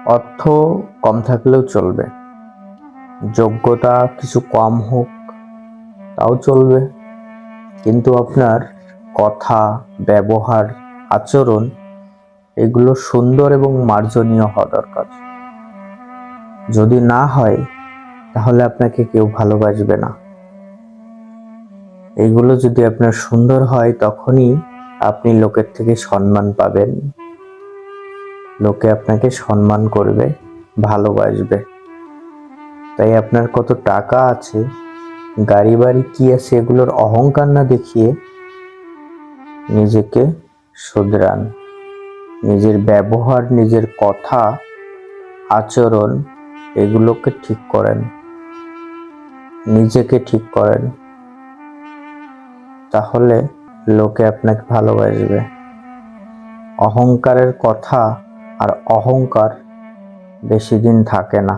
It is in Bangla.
অর্থ কম থাকলেও চলবে, যোগ্যতা কিছু কম হোক তাও চলবে, কিন্তু আপনার কথা, ব্যবহার, আচরণ এগুলো সুন্দর এবং মার্জনীয় হওয়া দরকার। যদি না হয় তাহলে আপনাকে কেউ ভালোবাসবে না। এগুলো যদি আপনার সুন্দর হয় তখনই আপনি লোকের থেকে সম্মান পাবেন, লোকে আপনাকে সম্মান করবে, ভালোবাসবে। তাই আপনার কত টাকা আছে, গাড়ি বাড়ি কি আছে, এগুলোর অহংকার না দেখিয়ে নিজেকে শুধরান। নিজের ব্যবহার, নিজের কথা, আচরণ এগুলোকে ঠিক করেন, নিজেকে ঠিক করেন, তাহলে লোকে আপনাকে ভালোবাসবে। অহংকারের কথা আর অহংকার বেশি দিন থাকে না।